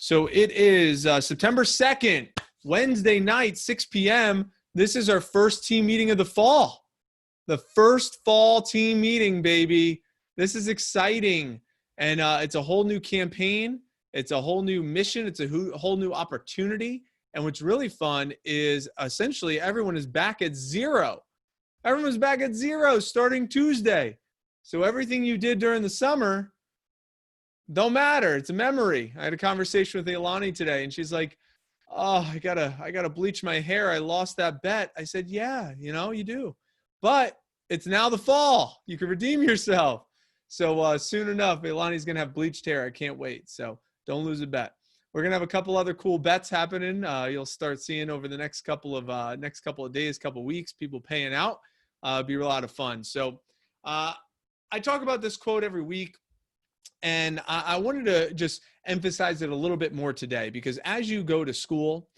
So it is September 2nd, Wednesday night, 6 p.m. This is our first team meeting of the fall. The first fall team meeting, baby. This is exciting. And it's a whole new campaign. It's a whole new mission. It's a whole new opportunity. And what's really fun is essentially everyone is back at zero. Everyone's back at zero starting Tuesday. So everything you did during the summer don't matter. It's a memory. I had a conversation with Ilani today, and she's like, "Oh, I gotta bleach my hair. I lost that bet." I said, "Yeah, you do, but it's now the fall. You can redeem yourself." So soon enough, Ilani's gonna have bleached hair. I can't wait. So don't lose a bet. We're gonna have a couple other cool bets happening. You'll start seeing over the next couple of days, couple weeks, people paying out. Be a lot of fun. So I talk about this quote every week. And I wanted to just emphasize it a little bit more today, because as you go to school,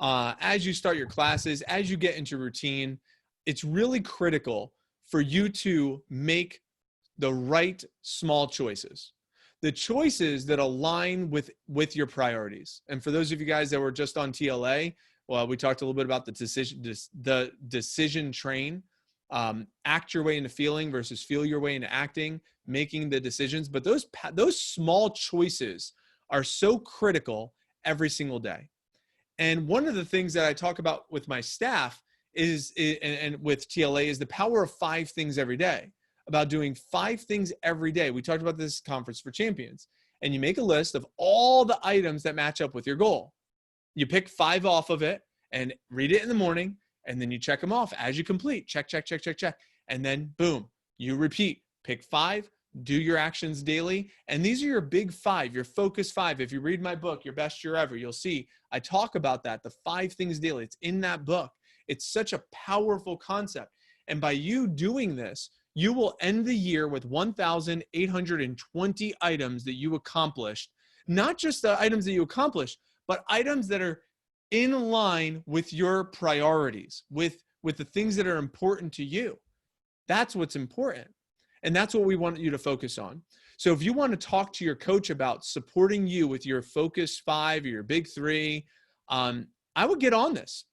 as you start your classes, as you get into routine, it's really critical for you to make the right small choices, the choices that align with your priorities. And for those of you guys that were just on TLA, well, we talked a little bit about the decision train. Act your way into feeling versus feel your way into acting, making the decisions. But those small choices are so critical every single day. And one of the things that I talk about with my staff and with TLA is the power of 5 things every day, about doing 5 things every day. We talked about this Conference for Champions, and you make a list of all the items that match up with your goal. You pick 5 off of it and read it in the morning. And then you check them off as you complete. Check, check, check, check, check. And then boom, you repeat. Pick 5, do your actions daily. And these are your big 5, your focus 5. If you read my book, Your Best Year Ever, you'll see I talk about that, the 5 things daily. It's in that book. It's such a powerful concept. And by you doing this, you will end the year with 1,820 items that you accomplished. Not just the items that you accomplished, but items that are in line with your priorities, with the things that are important to you. That's what's important. And that's what we want you to focus on. So if you want to talk to your coach about supporting you with your focus 5 or your big 3, I would get on this.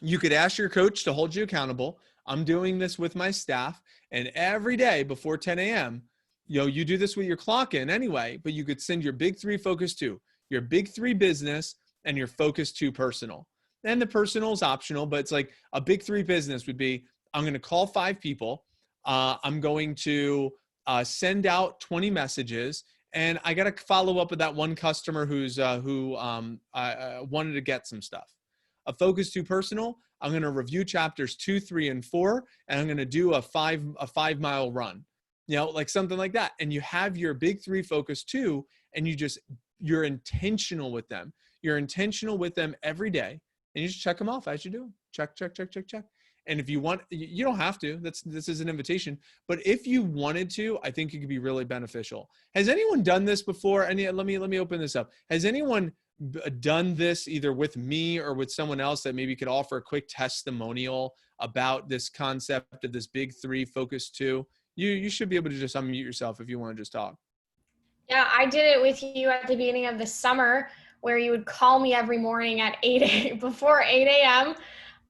You could ask your coach to hold you accountable. I'm doing this with my staff, and every day before 10 a.m., you do this with your clock in anyway, but you could send your big 3 focus 2, your big 3 business, and your focus 2 personal. And the personal is optional, but it's like a big 3 business would be, I'm going to call 5 people. I'm going to send out 20 messages, and I got to follow up with that one customer who wanted to get some stuff. A focus 2 personal, I'm going to review chapters 2, 3, and 4, and I'm going to do a 5-mile run, like something like that. And you have your big 3 focus 2, and you're intentional with them. You're intentional with them every day, and you just check them off as you do them. Check, check, check, check, check. And if you want, you don't have to. This is an invitation. But if you wanted to, I think it could be really beneficial. Has anyone done this before? Let me open this up. Has anyone done this either with me or with someone else that maybe could offer a quick testimonial about this concept of this big 3 focus 2? You should be able to just unmute yourself if you want to just talk. Yeah, I did it with you at the beginning of the summer, where you would call me every morning at before 8 a.m.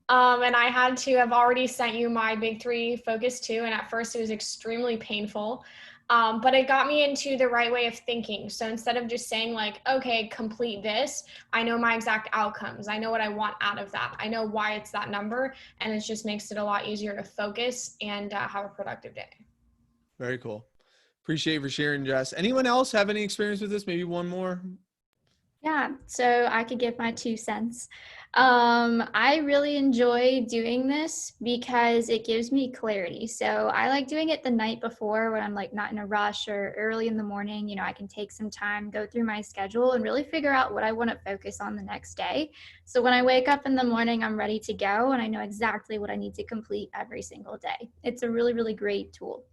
And I had to have already sent you my big 3 focus 2. And at first it was extremely painful, but it got me into the right way of thinking. So instead of just saying like, okay, complete this, I know my exact outcomes. I know what I want out of that. I know why it's that number. And it just makes it a lot easier to focus and have a productive day. Very cool. Appreciate you for sharing, Jess. Anyone else have any experience with this? Maybe one more? Yeah, so I could give my 2 cents. I really enjoy doing this because it gives me clarity. So I like doing it the night before when I'm like not in a rush, or early in the morning. I can take some time, go through my schedule, and really figure out what I want to focus on the next day. So when I wake up in the morning, I'm ready to go, and I know exactly what I need to complete every single day. It's a really, really great tool.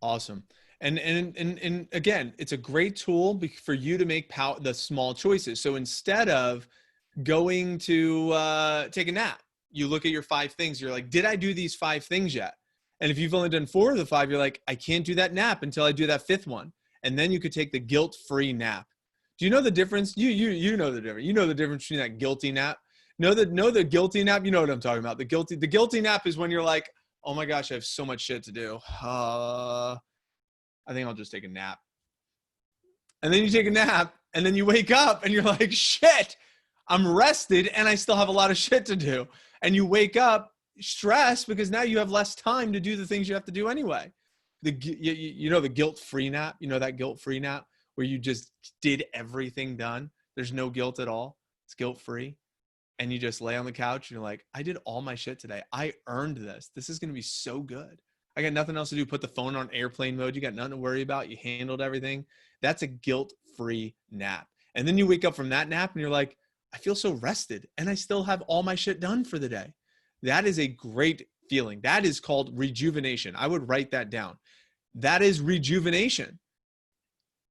Awesome. And again, it's a great tool for you to make the small choices. So instead of going to take a nap, you look at your 5 things. You're like, did I do these 5 things yet? And if you've only done 4 of the 5, you're like, I can't do that nap until I do that 5th one. And then you could take the guilt-free nap. Do you know the difference? You know the difference. You know the difference between that guilty nap. Know the guilty nap. You know what I'm talking about. The guilty nap is when you're like, oh my gosh, I have so much shit to do. I think I'll just take a nap. And then you take a nap, and then you wake up, and you're like, shit, I'm rested, and I still have a lot of shit to do. And you wake up stressed because now you have less time to do the things you have to do anyway. You know the guilt-free nap. You know that guilt-free nap where you just did everything done. There's no guilt at all. It's guilt-free. And you just lay on the couch and you're like, I did all my shit today. I earned this. This is going to be so good. I got nothing else to do. Put the phone on airplane mode. You got nothing to worry about. You handled everything. That's a guilt-free nap. And then you wake up from that nap and you're like, I feel so rested and I still have all my shit done for the day. That is a great feeling. That is called rejuvenation. I would write that down. That is rejuvenation.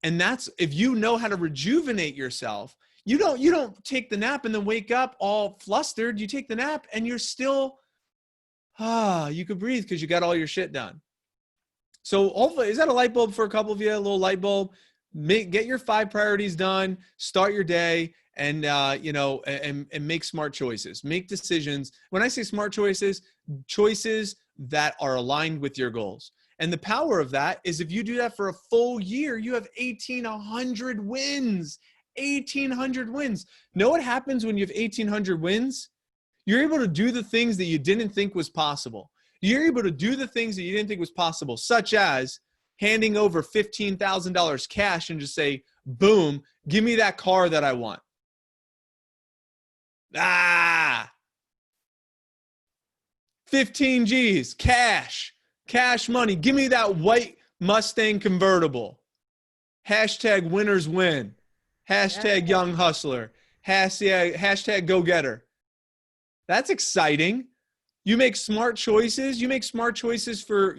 And that's, if you know how to rejuvenate yourself, you don't take the nap and then wake up all flustered. You take the nap and you're still, you could breathe because you got all your shit done. So hopefully, is that a light bulb for a couple of you? A little light bulb. Get your 5 priorities done. Start your day, and and make smart choices. Make decisions. When I say smart choices, choices that are aligned with your goals. And the power of that is if you do that for a full year, you have 1,800 wins. 1,800 wins. Know what happens when you have 1,800 wins? You're able to do the things that you didn't think was possible. You're able to do the things that you didn't think was possible, such as handing over $15,000 cash and just say, boom, give me that car that I want. 15 G's, cash money. Give me that white Mustang convertible. Hashtag winners win. Hashtag young hustler. Hashtag go getter. That's exciting. You make smart choices. You make smart choices for,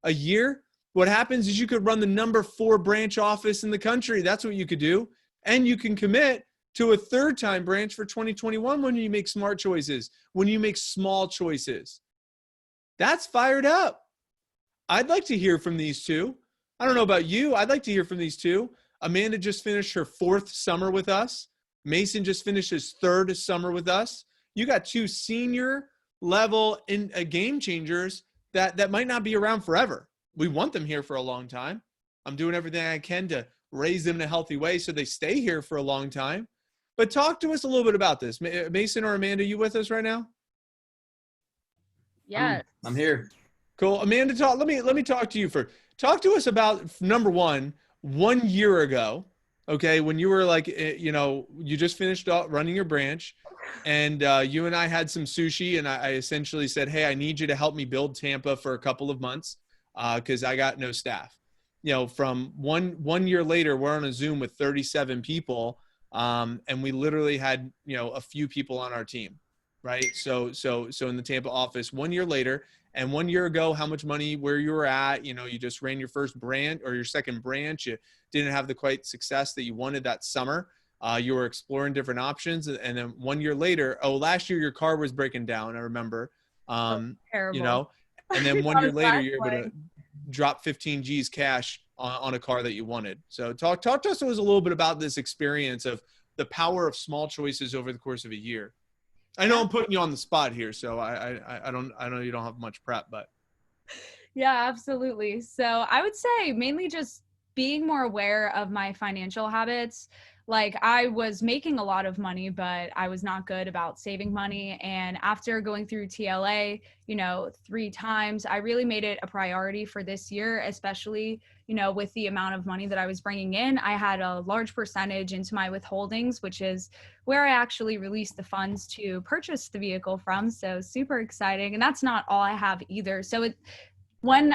a year. What happens is you could run the number 4 branch office in the country. That's what you could do. And you can commit to a 3rd-time branch for 2021 when you make smart choices, when you make small choices. That's fired up. I'd like to hear from these two. I don't know about you. I'd like to hear from these two. Amanda just finished her 4th summer with us. Mason just finished his 3rd summer with us. You got 2 senior level game changers that might not be around forever. We want them here for a long time. I'm doing everything I can to raise them in a healthy way so they stay here for a long time. But talk to us a little bit about this. Mason or Amanda, you with us right now? Yeah, I'm here. Cool. Amanda, let me talk to you first. Talk to us about, number 1 year ago, okay, when you were like, you just finished running your branch, and you and I had some sushi, and I essentially said, hey, I need you to help me build Tampa for a couple of months because I got no staff. From one year later, we're on a Zoom with 37 people, and we literally had, a few people on our team, right? So in the Tampa office, 1 year later, and 1 year ago, how much money, where you were at, you just ran your first branch or your second branch. You didn't have the quite success that you wanted that summer. You were exploring different options. And then 1 year later, last year your car was breaking down. I remember, terrible. And then 1 year later, you're able to drop 15 G's cash on a car that you wanted. So talk to us a little bit about this experience of the power of small choices over the course of a year. I know I'm putting you on the spot here, so I know you don't have much prep, but. Yeah, absolutely. So I would say mainly just being more aware of my financial habits. Like, I was making a lot of money, but I was not good about saving money. And after going through TLA, 3 times, I really made it a priority for this year, especially, with the amount of money that I was bringing in. I had a large percentage into my withholdings, which is where I actually released the funds to purchase the vehicle from. So super exciting. And that's not all I have either. So when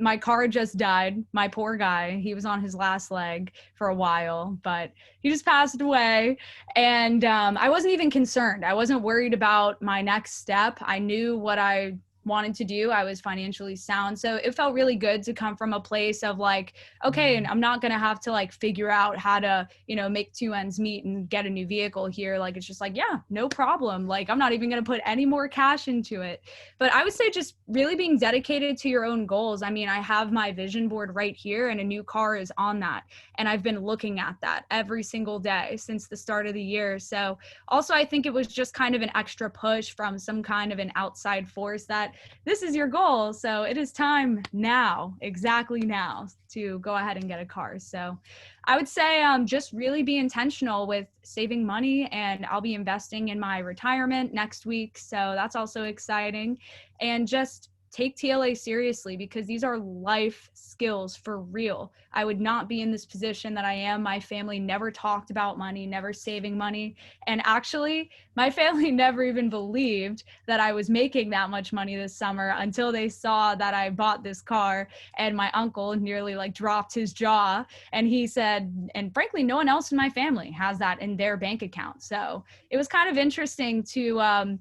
my car just died, my poor guy, he was on his last leg for a while, but he just passed away. And I wasn't even concerned. I wasn't worried about my next step. I knew what I wanted to do. I was financially sound. So it felt really good to come from a place of like, okay, and I'm not going to have to like figure out how to, you know, make two ends meet and get a new vehicle here. Like, it's just like, yeah, no problem. Like, I'm not even going to put any more cash into it. But I would say just really being dedicated to your own goals. I mean, I have my vision board right here and a new car is on that. And I've been looking at that every single day since the start of the year. So also, I think it was just kind of an extra push from some kind of an outside force that this is your goal. So it is time now, exactly now, to go ahead and get a car. So I would say just really be intentional with saving money, and I'll be investing in my retirement next week. So that's also exciting. And just take TLA seriously, because these are life skills for real. I would not be in this position that I am. My family never talked about money, never saving money. And actually, my family never even believed that I was making that much money this summer until they saw that I bought this car. And my uncle nearly like dropped his jaw. And he said, and frankly, no one else in my family has that in their bank account. So it was kind of interesting to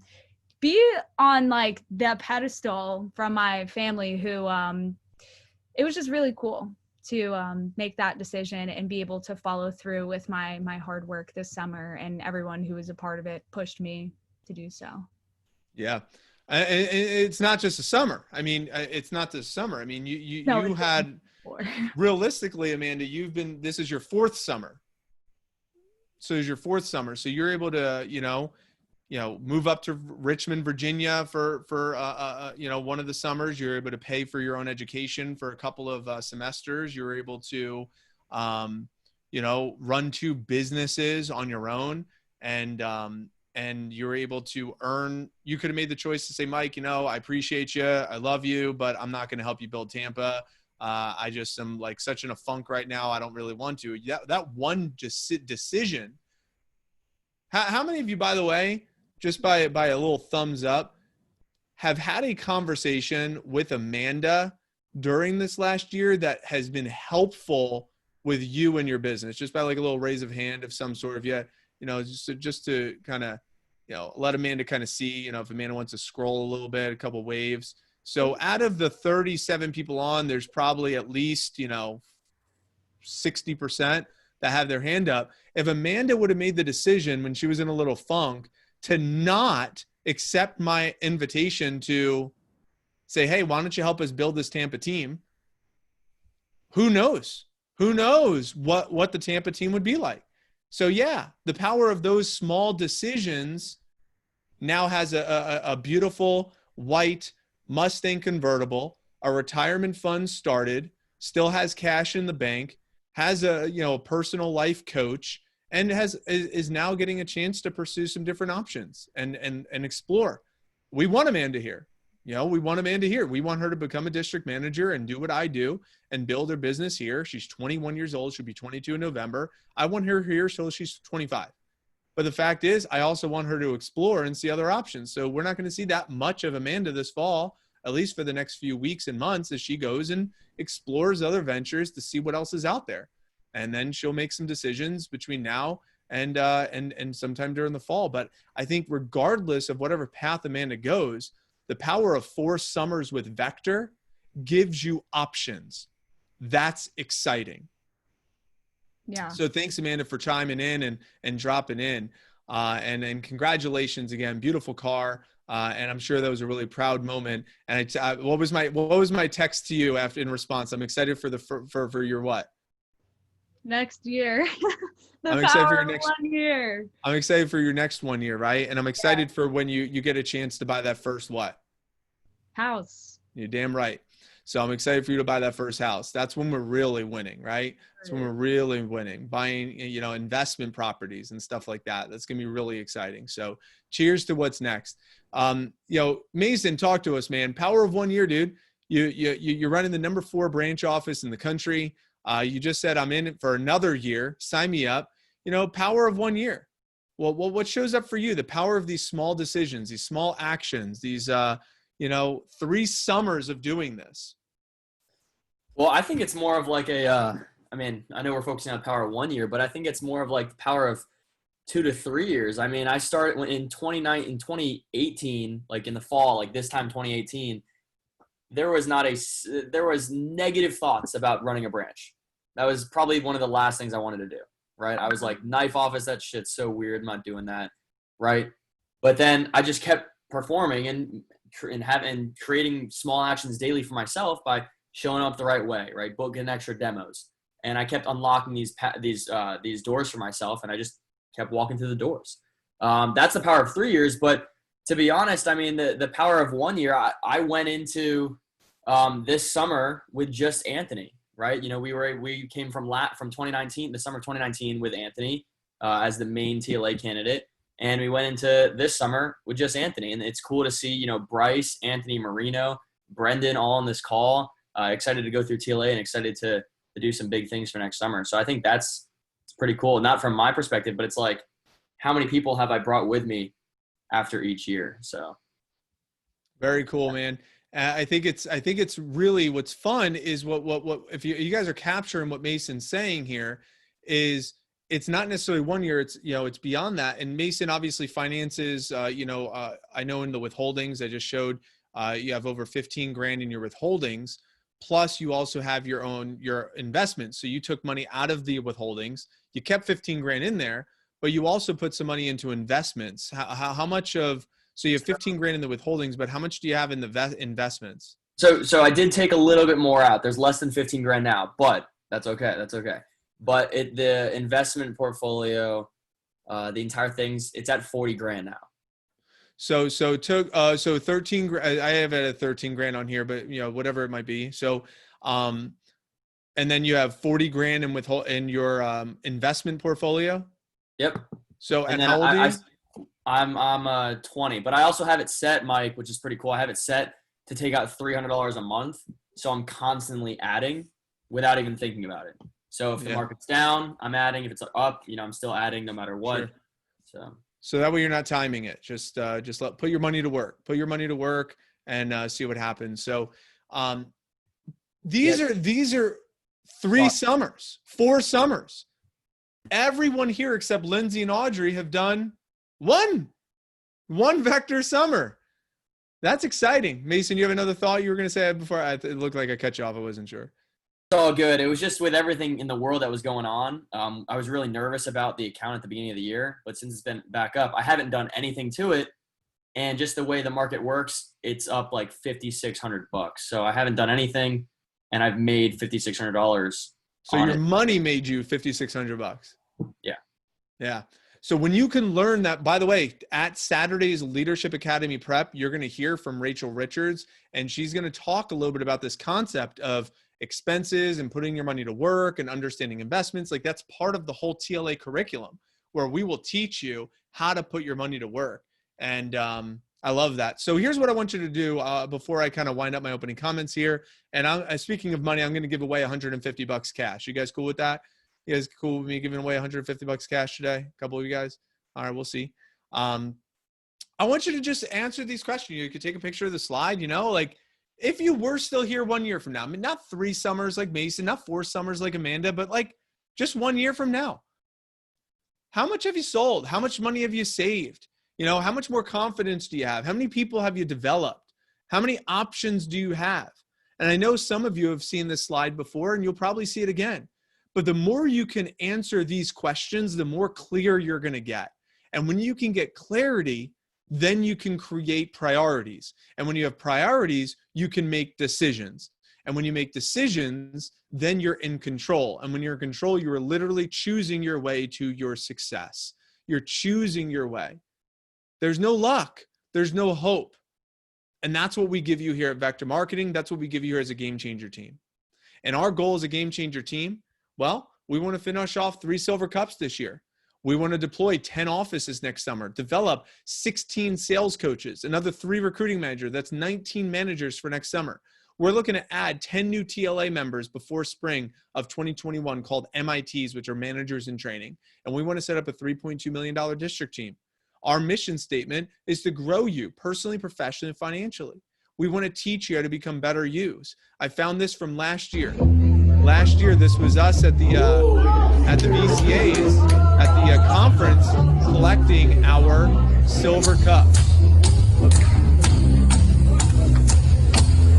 be on like the pedestal from my family, who it was just really cool to make that decision and be able to follow through with my hard work this summer, and everyone who was a part of it pushed me to do so. Yeah. It's not just a summer. I mean, it's not this summer. I mean, you had realistically, Amanda, this is your fourth summer. So it's your fourth summer. So you're able to, move up to Richmond, Virginia for one of the summers. You're able to pay for your own education for a couple of semesters. You're able to, run two businesses on your own, and you're able to earn. You could have made the choice to say, Mike, I appreciate you, I love you, but I'm not going to help you build Tampa. I just am like such in a funk right now. I don't really want to. That one decision. How many of you, by the way, just by a little thumbs up, have had a conversation with Amanda during this last year that has been helpful with you and your business? Just by like a little raise of hand of some sort of, just to kind of, let Amanda kind of see, if Amanda wants to scroll a little bit, a couple waves. So out of the 37 people on, there's probably at least, 60% that have their hand up. If Amanda would have made the decision when she was in a little funk to not accept my invitation to say, hey, why don't you help us build this Tampa team? Who knows? Who knows what the Tampa team would be like? So yeah, the power of those small decisions now has a beautiful white Mustang convertible, a retirement fund started, still has cash in the bank, has a personal life coach, and is now getting a chance to pursue some different options and explore. We want Amanda here. We want Amanda here. We want her to become a district manager and do what I do and build her business here. She's 21 years old. She'll be 22 in November. I want her here till she's 25. But the fact is, I also want her to explore and see other options. So we're not going to see that much of Amanda this fall, at least for the next few weeks and months, as she goes and explores other ventures to see what else is out there. And then she'll make some decisions between now and sometime during the fall. But I think regardless of whatever path Amanda goes, the power of 4 summers with Vector gives you options. That's exciting. Yeah. So thanks, Amanda, for chiming in and dropping in. And congratulations again. Beautiful car. And I'm sure that was a really proud moment. And what was my text to you after in response? I'm excited for your what? Next year. I'm excited for your next 1 year. I'm excited for your next 1 year, right? And I'm excited for when you get a chance to buy that first what? House. You're damn right. So I'm excited for you to buy that first house. That's when we're really winning, right? That's when we're really winning, buying, investment properties and stuff like that. That's going to be really exciting. So cheers to what's next. Mason, talk to us, man. Power of 1 year, dude. You're running the number 4 branch office in the country. You just said, I'm in it for another year. Sign me up. Power of 1 year. Well, what shows up for you? The power of these small decisions, these small actions, these, 3 summers of doing this. Well, I think it's more of like I know we're focusing on power of 1 year, but I think it's more of like the power of 2 to 3 years. I mean, I started in 2018, like in the fall, like this time 2018, there was negative thoughts about running a branch. That was probably one of the last things I wanted to do, right? I was like, knife office, that shit's so weird. I'm not doing that, right? But then I just kept performing and creating small actions daily for myself by showing up the right way, right? Booking extra demos. And I kept unlocking these doors for myself, and I just kept walking through the doors. That's the power of 3 years. But to be honest, I mean, the power of 1 year, I went into this summer with just Anthony, right? You know, we came from 2019, the summer 2019 with Anthony as the main TLA candidate. And we went into this summer with just Anthony. And it's cool to see, you know, Bryce, Anthony, Marino, Brendan all on this call. Excited to go through TLA and excited to do some big things for next summer. So I think it's pretty cool. Not from my perspective, but it's like, how many people have I brought with me after each year? So very cool, man. I think it's really what's fun is what if you guys are capturing what Mason's saying here is it's not necessarily 1 year. It's, you know, it's beyond that. And Mason obviously finances, I know in the withholdings I just showed, you have over 15 grand in your withholdings. Plus you also have your investments. So you took money out of the withholdings, you kept 15 grand in there, but you also put some money into investments. How much so you have 15 grand in the withholdings, but how much do you have in the investments? So I did take a little bit more out. There's less than 15 grand now, but that's okay. But the investment portfolio, the entire thing's, it's at 40 grand now. So 13 grand, I have it at 13 grand on here, but you know, whatever it might be. So, and then you have 40 grand in your investment portfolio. Yep. So and how old are you? I'm 20, but I also have it set, Mike, which is pretty cool. I have it set to take out $300 a month. So I'm constantly adding without even thinking about it. So if the market's down, I'm adding. If it's up, you know, I'm still adding no matter what. Sure. So that way you're not timing it. Just put your money to work. Put your money to work and see what happens. So these are 4 summers. Everyone here except Lindsay and Audrey have done one vector summer. That's exciting. Mason, you have another thought you were going to say before? It looked like I cut you off. I wasn't sure. It's all good. It was just with everything in the world that was going on. I was really nervous about the account at the beginning of the year, but since it's been back up, I haven't done anything to it. And just the way the market works, it's up like $5,600. So I haven't done anything, and I've made $5,600. So your money made you $5,600. Yeah. Yeah. So when you can learn that, by the way, at Saturday's Leadership Academy Prep, you're going to hear from Rachel Richards, and she's going to talk a little bit about this concept of expenses and putting your money to work and understanding investments. Like that's part of the whole TLA curriculum where we will teach you how to put your money to work. And I love that. So here's what I want you to do before I kind of wind up my opening comments here. And speaking of money, I'm going to give away $150 cash. You guys cool with that? You guys cool with me giving away $150 cash today? A couple of you guys? All right, we'll see. I want you to just answer these questions. You could take a picture of the slide, you know, like if you were still here 1 year from now, I mean, not 3 summers like Mason, not 4 summers like Amanda, but like just 1 year from now, how much have you sold? How much money have you saved? You know, how much more confidence do you have? How many people have you developed? How many options do you have? And I know some of you have seen this slide before and you'll probably see it again. But the more you can answer these questions, the more clear you're going to get. And when you can get clarity, then you can create priorities. And when you have priorities, you can make decisions. And when you make decisions, then you're in control. And when you're in control, you are literally choosing your way to your success. You're choosing your way. There's no luck. There's no hope. And that's what we give you here at Vector Marketing. That's what we give you here as a Game Changer team. And our goal as a Game Changer team, well, we want to finish off 3 silver cups this year. We want to deploy 10 offices next summer, develop 16 sales coaches, another 3 recruiting managers. That's 19 managers for next summer. We're looking to add 10 new TLA members before spring of 2021 called MITs, which are managers in training. And we want to set up a $3.2 million district team. Our mission statement is to grow you personally, professionally, and financially. We want to teach you how to become better yous. I found this from last year. Last year, this was us at the BCAs, at the conference. selecting our silver cup.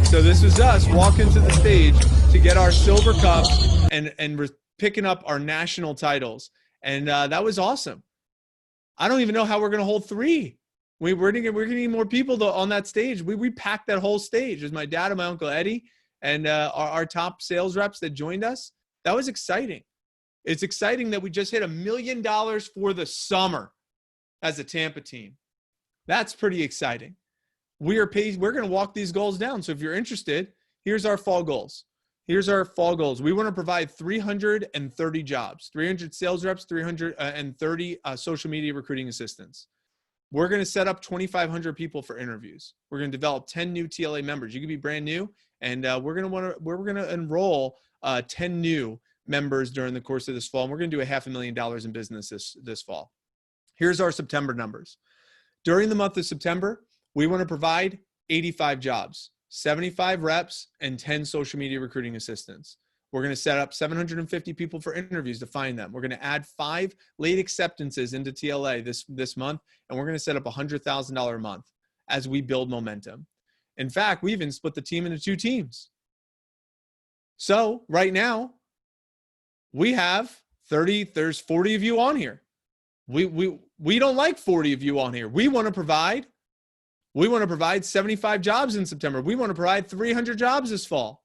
So this was us walking to the stage to get our silver cups and picking up our national titles. And that was awesome. I don't even know how we're going to hold 3. We're going to need more people on that stage. We packed that whole stage. It was my dad and my uncle Eddie and our top sales reps that joined us. That was exciting. It's exciting that we just hit $1 million for the summer as a Tampa team. That's pretty exciting. We're going to walk these goals down. So if you're interested, here's our fall goals. We want to provide 330 jobs, 300 sales reps, 330 social media recruiting assistants. We're going to set up 2,500 people for interviews. We're going to develop 10 new TLA members. You could be brand new, and we're going to enroll 10 new members during the course of this fall. And we're going to do $500,000 in business this fall. Here's our September numbers. During the month of September, we want to provide 85 jobs, 75 reps, and 10 social media recruiting assistants. We're going to set up 750 people for interviews to find them. We're going to add 5 late acceptances into TLA this month, and we're going to set up $100,000 a month as we build momentum. In fact, we even split the team into 2 teams. So right now, we have 30, there's 40 of you on here. We don't like 40 of you on here. We want to provide 75 jobs in September. We want to provide 300 jobs this fall.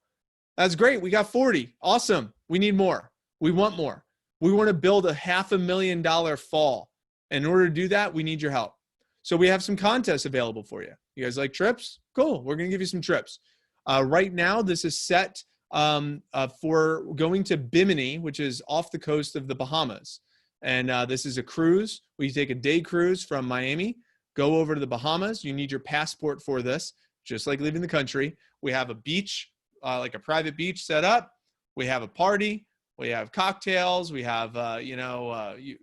That's great. We got 40. Awesome. We need more. We want more. We want to build a $500,000 fall. In order to do that, we need your help. So we have some contests available for you. You guys like trips? Cool. We're going to give you some trips. Right now, this is set for going to Bimini, which is off the coast of the Bahamas. And this is a cruise. We take a day cruise from Miami, go over to the Bahamas. You need your passport for this, just like leaving the country. We have a beach, like a private beach set up. We have a party. We have cocktails. We have,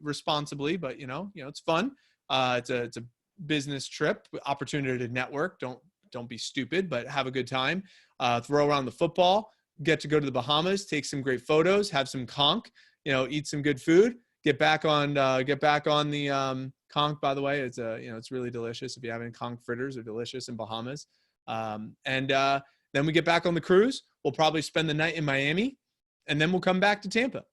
responsibly, but it's fun. It's a business trip, opportunity to network. Don't be stupid, but have a good time. Throw around the football. Get to go to the Bahamas, take some great photos, have some conch, eat some good food. Get back on the conch. By the way, it's really delicious. If you have any conch fritters, they're delicious in Bahamas. Then we get back on the cruise. We'll probably spend the night in Miami, and then we'll come back to Tampa.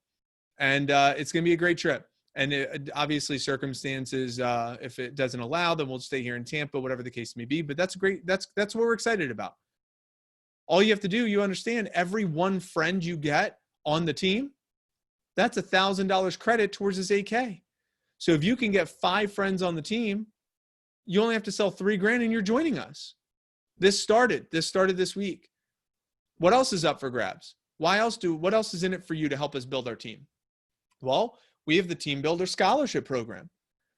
And it's going to be a great trip. And obviously circumstances, if it doesn't allow, then we'll stay here in Tampa, whatever the case may be. But that's great. That's what we're excited about. All you have to do, you understand, every one friend you get on the team, that's $1,000 credit towards this 8K. So if you can get 5 friends on the team, you only have to sell $3,000 and you're joining us. This started this week. What else is up for grabs? What else is in it for you to help us build our team? Well, we have the Team Builder Scholarship Program.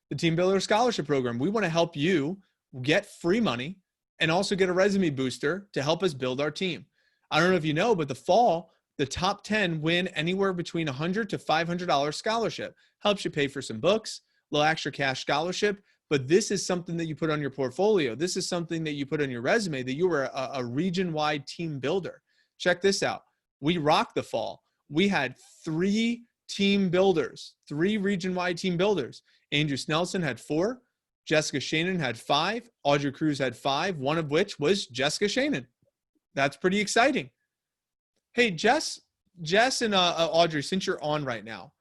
The Team Builder Scholarship Program. We want to help you get free money and also get a resume booster to help us build our team. I don't know if you know, but the fall, the top 10 win anywhere between $100 to $500 scholarship. Helps you pay for some books, a little extra cash scholarship. But this is something that you put on your portfolio. This is something that you put on your resume, that you were a region-wide team builder. Check this out. We rocked the fall. We had 3 team builders, 3 region-wide team builders. Andrew Snelson had 4. Jessica Shannon had 5. Audrey Cruz had 5, one of which was Jessica Shannon. That's pretty exciting. Hey, Jess and Audrey, since you're on right now,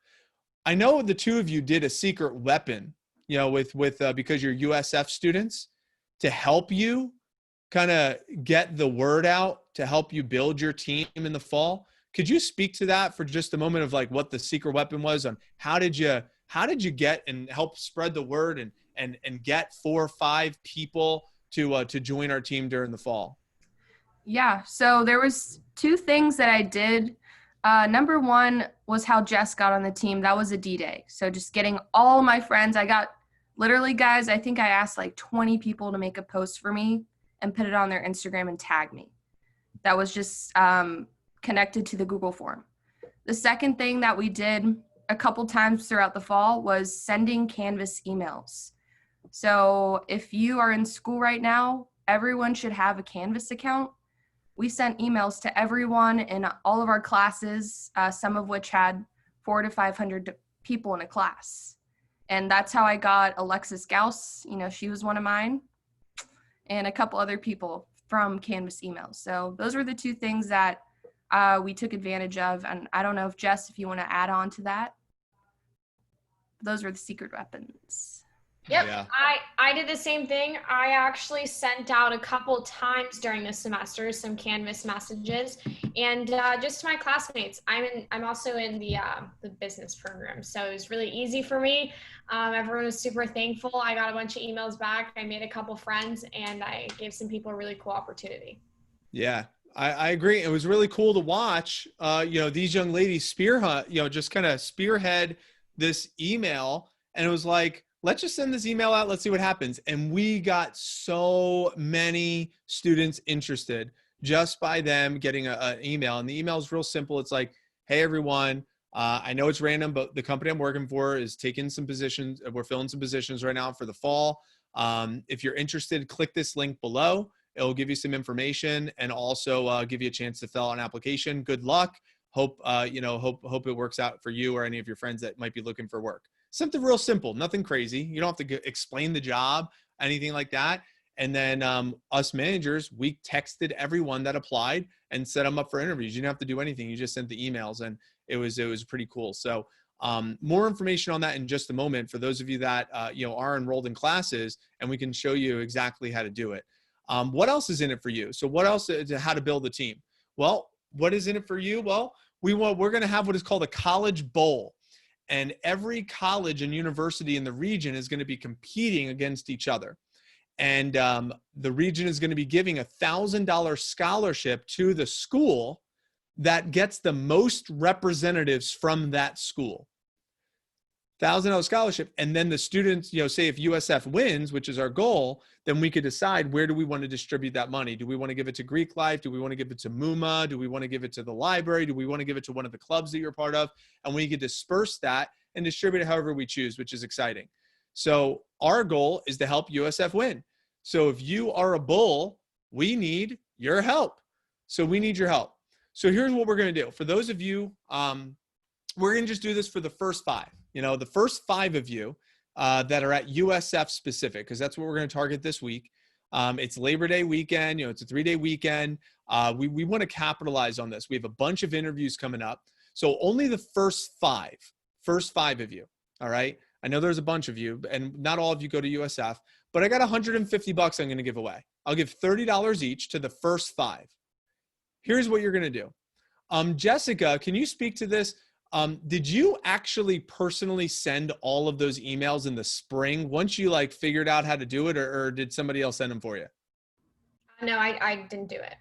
I know the 2 of you did a secret weapon, because you're USF students, to help you kind of get the word out, to help you build your team in the fall. Could you speak to that for just a moment of like what the secret weapon was, on how did you get and help spread the word and get 4 or 5 people to join our team during the fall? Yeah, so there was 2 things that I did. Number 1 was how Jess got on the team. That was a D-Day. So just getting all my friends. I got literally, guys, I think I asked like 20 people to make a post for me and put it on their Instagram and tag me. That was just connected to the Google form. The second thing that we did a couple times throughout the fall was sending Canvas emails. So if you are in school right now, everyone should have a Canvas account. We sent emails to everyone in all of our classes, some of which had 400 to 500 people in a class. And that's how I got Alexis Gauss. You know, she was one of mine, and a couple other people from Canvas emails. So those were the two things that we took advantage of. And I don't know if Jess, if you want to add on to that. Those were the secret weapons. Yep, Yeah. I did the same thing. I actually sent out a couple times during the semester some Canvas messages, and just to my classmates. I'm also in the business program, so it was really easy for me. Everyone was super thankful. I got a bunch of emails back. I made a couple friends, and I gave some people a really cool opportunity. Yeah, I agree. It was really cool to watch, these young ladies just kind of spearhead this email. And it was like, let's just send this email out. Let's see what happens. And we got so many students interested just by them getting an email. And the email is real simple. It's like, hey, everyone, I know it's random, but the company I'm working for is taking some positions. We're filling some positions right now for the fall. If you're interested, click this link below. It'll give you some information and also give you a chance to fill out an application. Good luck. Hope it works out for you or any of your friends that might be looking for work. Something real simple, nothing crazy. You don't have to explain the job, anything like that. And then us managers, we texted everyone that applied and set them up for interviews. You didn't have to do anything. You just sent the emails, and it was pretty cool. So more information on that in just a moment for those of you that are enrolled in classes, and we can show you exactly how to do it. What else is in it for you? So what else is how to build a team? Well, what is in it for you? Well, we're going to have what is called a college bowl. And every college and university in the region is going to be competing against each other. And the region is going to be giving $1,000 scholarship to the school that gets the most representatives from that school. $1,000 scholarship. And then the students, say if USF wins, which is our goal, then we could decide where do we want to distribute that money? Do we want to give it to Greek Life? Do we want to give it to MUMA? Do we want to give it to the library? Do we want to give it to one of the clubs that you're part of? And we could disperse that and distribute it however we choose, which is exciting. So our goal is to help USF win. So if you are a bull, we need your help. So we need your help. So here's what we're going to do. For those of you, we're going to just do this for the first 5. The first 5 of you that are at USF specific, because that's what we're going to target this week. It's Labor Day weekend. It's a 3-day weekend. We want to capitalize on this. We have a bunch of interviews coming up. So only the first five of you. All right. I know there's a bunch of you, and not all of you go to USF, but I got $150 I'm going to give away. I'll give $30 each to the first 5. Here's what you're going to do. Jessica, can you speak to this? Did you actually personally send all of those emails in the spring once you figured out how to do it, or did somebody else send them for you? No, I didn't do it.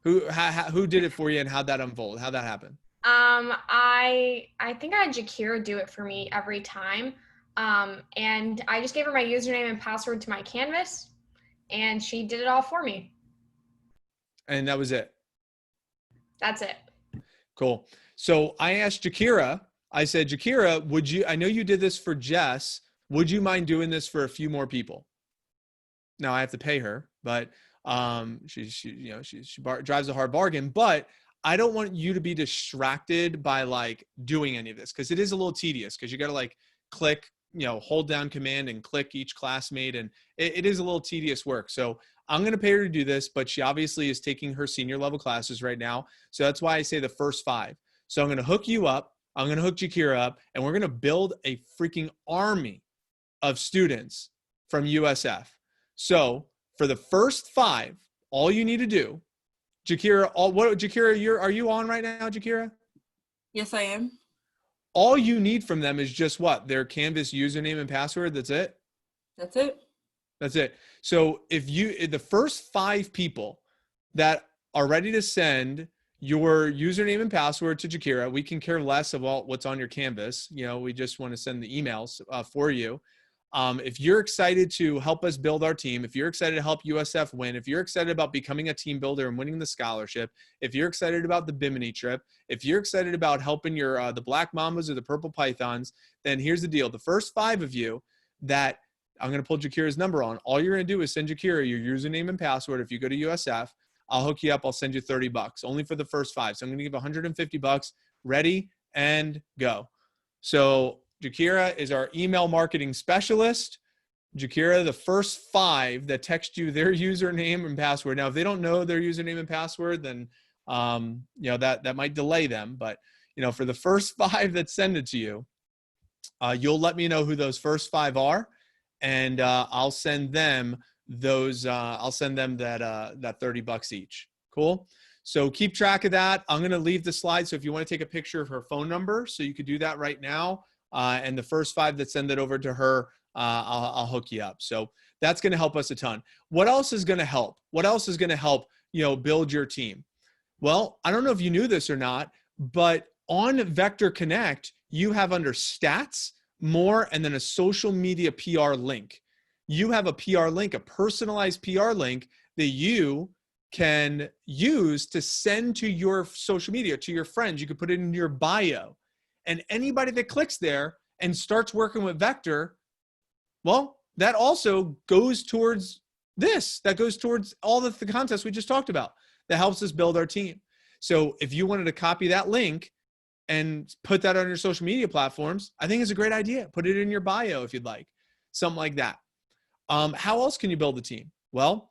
Who did it for you, and how'd that unfold? How'd that happen? I think I had Jakira do it for me every time. And I just gave her my username and password to my Canvas, and she did it all for me. And that was it? That's it. Cool. So I asked Jakira, I said, Jakira, I know you did this for Jess. Would you mind doing this for a few more people? Now I have to pay her, but she drives a hard bargain, but I don't want you to be distracted by doing any of this, because it is a little tedious, because you got to click, hold down command and click each classmate. And it is a little tedious work. So I'm going to pay her to do this, but she obviously is taking her senior level classes right now. So that's why I say the first 5. So I'm going to hook you up. I'm going to hook Jakira up, and we're going to build a freaking army of students from USF. So for the first 5, all you need to do, Jakira, are you on right now, Jakira? Yes, I am. All you need from them is just what? Their Canvas username and password. That's it? That's it. That's it. So if the first 5 people that are ready to send your username and password to Jakira, we can care less about what's on your Canvas. We just want to send the emails for you. If you're excited to help us build our team, if you're excited to help USF win, if you're excited about becoming a team builder and winning the scholarship, if you're excited about the Bimini trip, if you're excited about helping the Black Mambas or the Purple Pythons, then here's the deal. The first 5 of you that I'm going to pull Jakira's number on, all you're going to do is send Jakira your username and password. If you go to USF, I'll hook you up. I'll send you $30 only for the first 5. So I'm going to give $150. Ready and go. So Jakira is our email marketing specialist. Jakira, the first 5 that text you their username and password. Now, if they don't know their username and password, then that might delay them. But for the first 5 that send it to you, you'll let me know who those first 5 are, and I'll send them those. I'll send them that $30 each. Cool. So keep track of that. I'm going to leave the slide. So if you want to take a picture of her phone number, so you could do that right now. And the first 5 that send it over to her, I'll hook you up. So that's going to help us a ton. What else is going to help? What else is going to help, build your team? Well, I don't know if you knew this or not, but on Vector Connect, you have under stats, more, and then a social media PR link. You have a PR link, a personalized PR link that you can use to send to your social media, to your friends. You could put it in your bio. And anybody that clicks there and starts working with Vector, well, that also goes towards this. That goes towards all the contests we just talked about that helps us build our team. So if you wanted to copy that link and put that on your social media platforms, I think it's a great idea. Put it in your bio if you'd like, something like that. How else can you build a team? Well,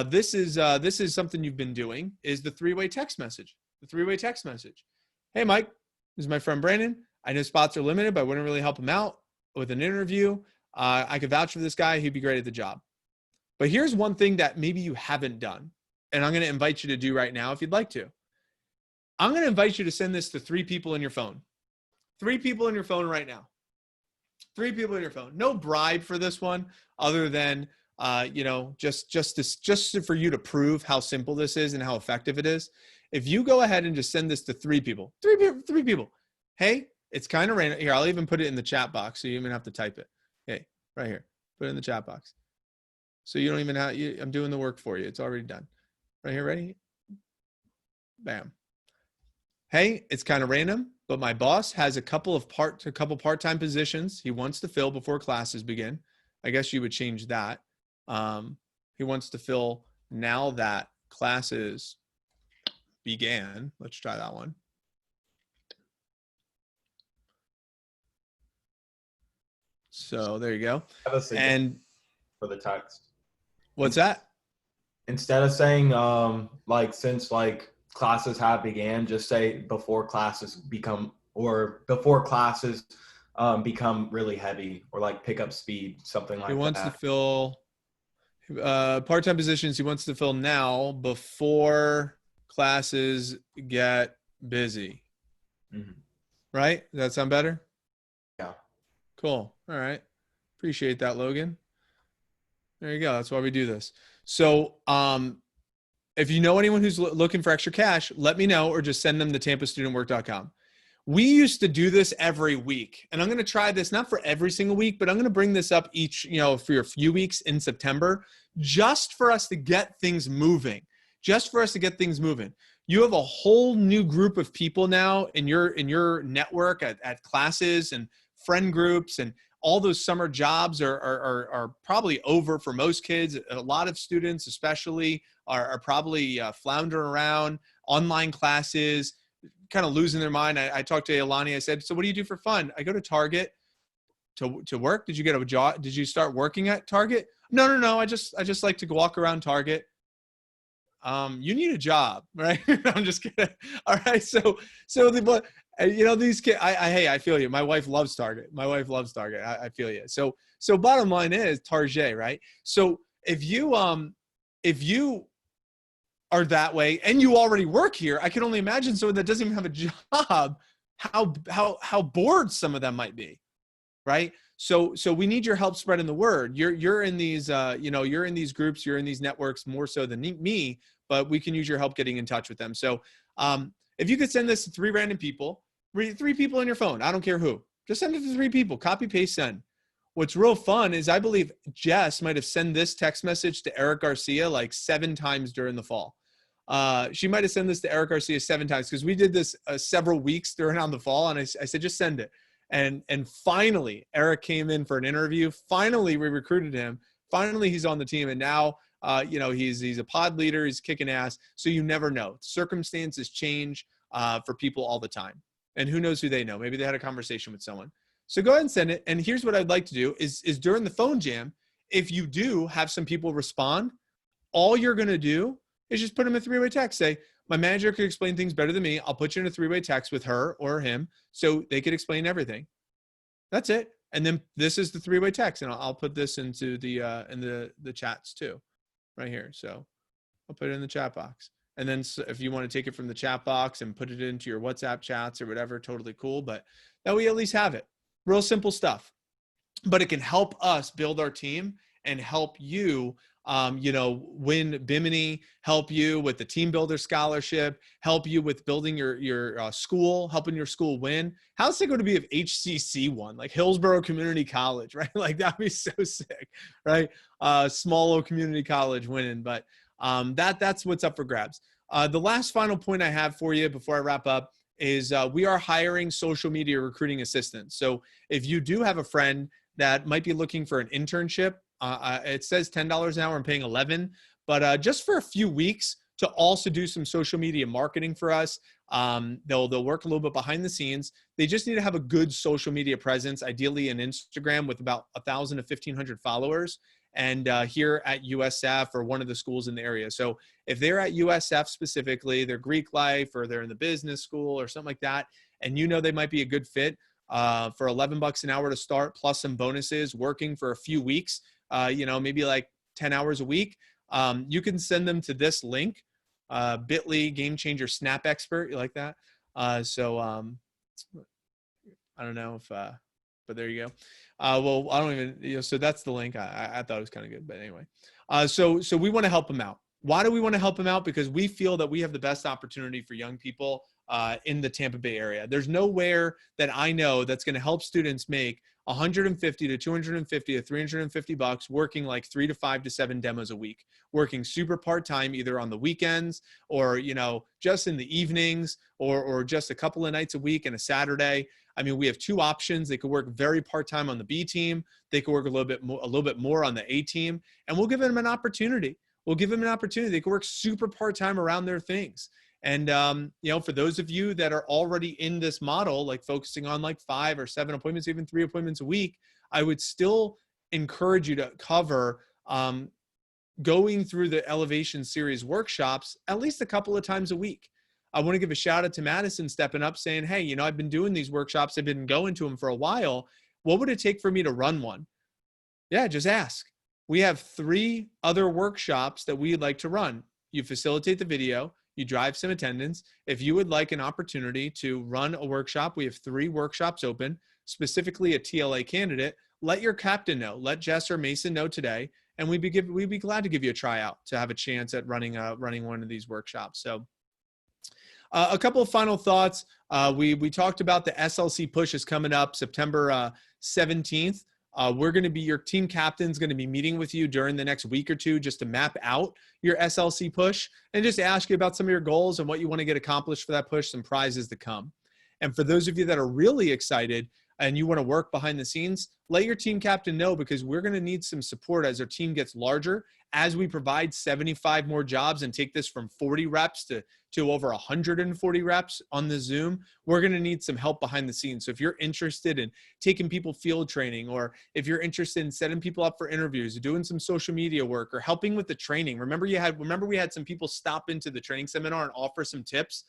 this is something you've been doing, is the 3-way text message. The 3-way text message. Hey, Mike, this is my friend Brandon. I know spots are limited, but I wouldn't really help him out with an interview. I could vouch for this guy. He'd be great at the job. But here's one thing that maybe you haven't done, and I'm going to invite you to do right now if you'd like to. I'm going to invite you to send this to 3 people in your phone. 3 people in your phone right now. 3 people in your phone. No bribe for this one, other than just for you to prove how simple this is and how effective it is. If you go ahead and just send this to 3 people, 3 people. Hey, it's kind of random. Here, I'll even put it in the chat box, so you even have to type it. Hey, right here, put it in the chat box. So you don't even have. I'm doing the work for you. It's already done. Right here, ready? Bam. Hey, it's kind of random, but my boss has a couple part-time positions he wants to fill before classes begin. I guess you would change that. He wants to fill now that classes began. Let's try that one. So there you go. And for the text. What's that? Instead of saying since classes have began, just say before classes become really heavy, or pick up speed, something like that. He wants to fill part-time positions. He wants to fill now before classes get busy. Mm-hmm. Right? Does that sound better? Yeah. Cool. All right. Appreciate that, Logan. There you go. That's why we do this. So, if you know anyone who's looking for extra cash, let me know, or just send them to tampastudentwork.com. We used to do this every week, and I'm going to try this, not for every single week, but I'm going to bring this up each, for a few weeks in September, just for us to get things moving, You have a whole new group of people now in your network at classes and friend groups, and all those summer jobs are probably over for most kids. A lot of students especially are probably floundering around, online classes, kind of losing their mind. I talked to Alani. I said, so what do you do for fun? I go to Target to work. Did you get a job? Did you start working at Target? No. I just like to walk around Target. You need a job, right? I'm just kidding. All right. These kids, I feel you. My wife loves Target. I feel you. So bottom line is Target, right? So if you are that way and you already work here, I can only imagine someone that doesn't even have a job, how bored some of them might be, right? So we need your help spreading the word. You're in these, you're in these groups, you're in these networks more so than me, but we can use your help getting in touch with them. So if you could send this to 3 random people, 3 people in your phone, I don't care who, just send it to 3 people, copy, paste, send. What's real fun is I believe Jess might have sent this text message to Eric Garcia 7 times during the fall. She might have sent this to Eric Garcia 7 times, because we did this several weeks during the fall, and I said, just send it. And finally, Eric came in for an interview. Finally, we recruited him. Finally, he's on the team, and now he's a pod leader. He's kicking ass. So you never know. Circumstances change for people all the time, and who knows who they know. Maybe they had a conversation with someone. So go ahead and send it. And here's what I'd like to do is during the phone jam, if you do have some people respond, all you're going to do is just put them in a three-way text. Say, my manager could explain things better than me. I'll put you in a three-way text with her or him so they could explain everything. That's it. And then this is the three-way text. And I'll put this into the chats too, right here. So I'll put it in the chat box. And then if you want to take it from the chat box and put it into your WhatsApp chats or whatever, totally cool. But that we at least have it. Real simple stuff. But it can help us build our team and help you, win Bimini, help you with the Team Builder Scholarship, help you with building your school, helping your school win. How's it going to be if HCC won, like Hillsborough Community College, right? Like that'd be so sick, right? Small old community college winning, but that's what's up for grabs. The last final point I have for you before I wrap up is we are hiring social media recruiting assistants. So if you do have a friend that might be looking for an internship, it says $10 an hour. I'm paying $11, but just for a few weeks to also do some social media marketing for us. They'll work a little bit behind the scenes. They just need to have a good social media presence, ideally an Instagram with about 1,000 to 1,500 followers. And here at USF or one of the schools in the area. So if they're at USF specifically, they're Greek life or they're in the business school or something like that, and they might be a good fit for $11 an hour to start, plus some bonuses, working for a few weeks, maybe like 10 hours a week, you can send them to this link, bit.ly Game Changer Snap Expert. You like that? I don't know if, but there you go. Well, I don't even, so that's the link. I thought it was kind of good, but anyway. So we want to help them out. Why do we want to help them out? Because we feel that we have the best opportunity for young people in the Tampa Bay area. There's nowhere that I know that's going to help students make $150 to $250 to $350 working like 3 to 5 to 7 demos a week, working super part-time, either on the weekends or, just in the evenings or just a couple of nights a week and a Saturday. I mean, we have two options. They could work very part-time on the B team. They could work a little bit more on the A team, and we'll give them an opportunity. They could work super part-time around their things. And, for those of you that are already in this model, like focusing on like 5 or 7 appointments, even 3 appointments a week, I would still encourage you to cover going through the Elevation Series workshops at least a couple of times a week. I want to give a shout out to Madison stepping up saying, hey, I've been doing these workshops. I've been going to them for a while. What would it take for me to run one? Yeah, just ask. We have 3 other workshops that we'd like to run. You facilitate the video, you drive some attendance. If you would like an opportunity to run a workshop, we have 3 workshops open, specifically a TLA candidate. Let your captain know. Let Jess or Mason know today, and we'd be glad to give you a tryout to have a chance at running one of these workshops. So a couple of final thoughts. We talked about the SLC push is coming up September 17th. We're going to be, your team captain's going to be meeting with you during the next week or two just to map out your SLC push and just ask you about some of your goals and what you want to get accomplished for that push, some prizes to come. And for those of you that are really excited and you want to work behind the scenes, let your team captain know, because we're going to need some support as our team gets larger, as we provide 75 more jobs and take this from 40 reps to over 140 reps on the Zoom. We're going to need some help behind the scenes. So if you're interested in taking people field training, or if you're interested in setting people up for interviews, doing some social media work, or helping with the training, remember we had some people stop into the training seminar and offer some tips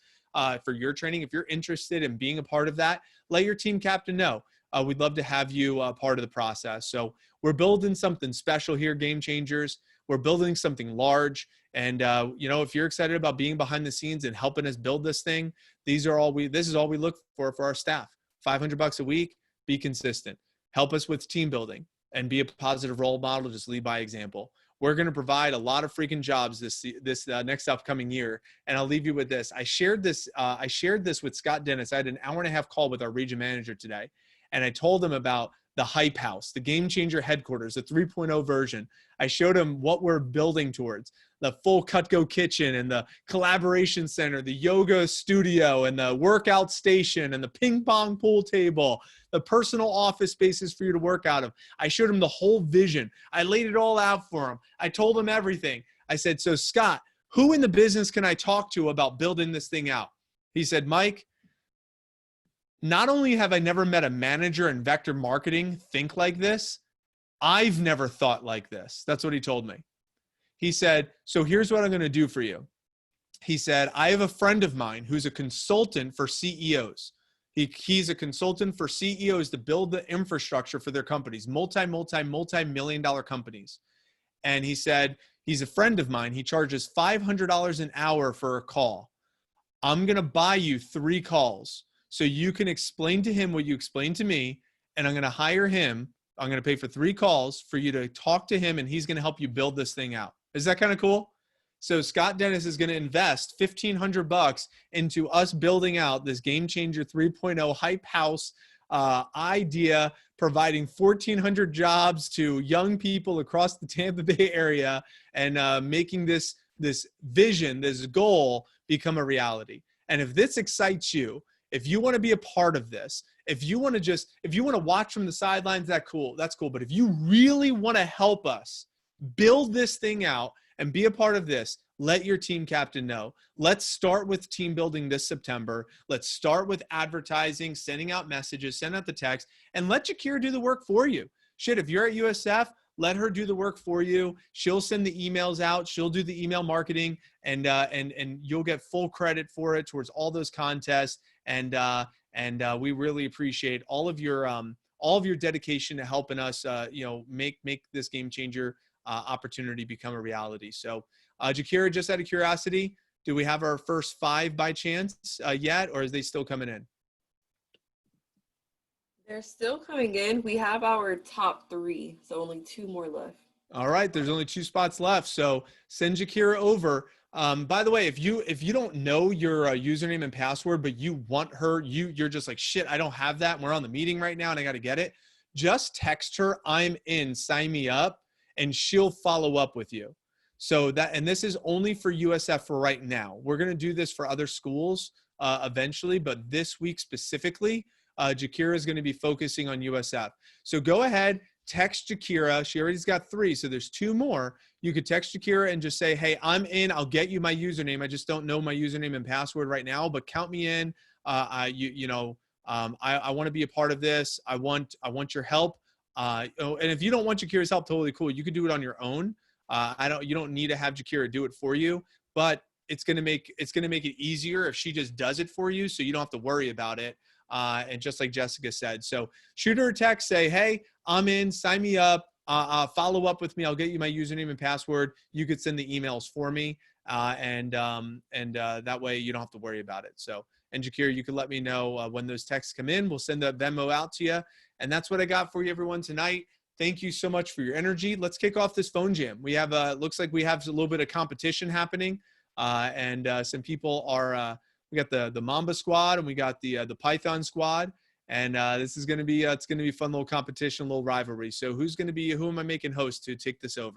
for your training. If you're interested in being a part of that, let your team captain know. We'd love to have you part of the process. So we're building something special here, Game Changers. We're building something large. And, if you're excited about being behind the scenes and helping us build this thing, this is all we look for our staff. $500 a week, be consistent, help us with team building, and be a positive role model. Just lead by example. We're going to provide a lot of freaking jobs this next upcoming year. And I'll leave you with this. I shared this with Scott Dennis. I had an hour-and-a-half call with our region manager today. And I told him about the Hype House, the Game Changer headquarters, the 3.0 version. I showed him what we're building towards, the full Cutco kitchen and the collaboration center, the yoga studio and the workout station and the ping pong pool table, the personal office spaces for you to work out of. I showed him the whole vision. I laid it all out for him. I told him everything. I said, so Scott, who in the business can I talk to about building this thing out? He said, Mike, not only have I never met a manager in vector marketing think like this, I've never thought like this. That's what he told me. He said, so here's what I'm going to do for you. He said, I have a friend of mine who's a consultant for CEOs. He's a consultant for CEOs to build the infrastructure for their companies, multi-million dollar companies. And he said, he's a friend of mine. He charges $500 an hour for a call. I'm going to buy you 3 calls so you can explain to him what you explained to me. And I'm going to hire him. I'm going to pay for 3 calls for you to talk to him, and he's going to help you build this thing out. Is that kind of cool? So Scott Dennis is going to invest $1,500 into us building out this Game Changer 3.0 hype house idea, providing 1,400 jobs to young people across the Tampa Bay area, and making this vision, this goal become a reality. And if this excites you, if you want to be a part of this, if you want to watch from the sidelines, that's cool. But if you really want to help us build this thing out and be a part of this, let your team captain know. Let's start with team building this September. Let's start with advertising, sending out messages, send out the text, and let Jakira do the work for you. Shit, if you're at USF, let her do the work for you. She'll send the emails out. She'll do the email marketing, and you'll get full credit for it towards all those contests. And we really appreciate all of your dedication to helping us, make this Game Changer opportunity become a reality. So, Jakira, just out of curiosity, do we have our first 5 by chance yet, or is they still coming in? They're still coming in. We have our top 3, so only 2 more left. All right, there's only 2 spots left, so send Jakira over. By the way, if you don't know your username and password, but you want her, you're just like, shit, I don't have that, and we're on the meeting right now and I got to get it, just text her, I'm in, sign me up, and she'll follow up with you. So and this is only for USF for right now. We're going to do this for other schools eventually, but this week specifically, Jakira is going to be focusing on USF. So go ahead, text Jakira. She already's got 3, so there's 2 more. You could text Jakira and just say, hey, I'm in. I'll get you my username. I just don't know my username and password right now, but count me in. I want to be a part of this. I want your help. And if you don't want Jakira's help, totally cool. You could do it on your own. You don't need to have Jakira do it for you, but it's going to make it easier if she just does it for you, so you don't have to worry about it. And just like Jessica said, so shoot her a text, say, hey, I'm in, sign me up, follow up with me. I'll get you my username and password. You could send the emails for me. And that way you don't have to worry about it. So, and Jakira, you can let me know when those texts come in. We'll send that Venmo out to you. And that's what I got for you, everyone, tonight. Thank you so much for your energy. Let's kick off this phone jam. We have, looks like we have a little bit of competition happening. And some people are, we got the Mamba squad and we got the Python squad. And this is going to be, it's going to be a fun little competition, a little rivalry. So who am I making host to take this over?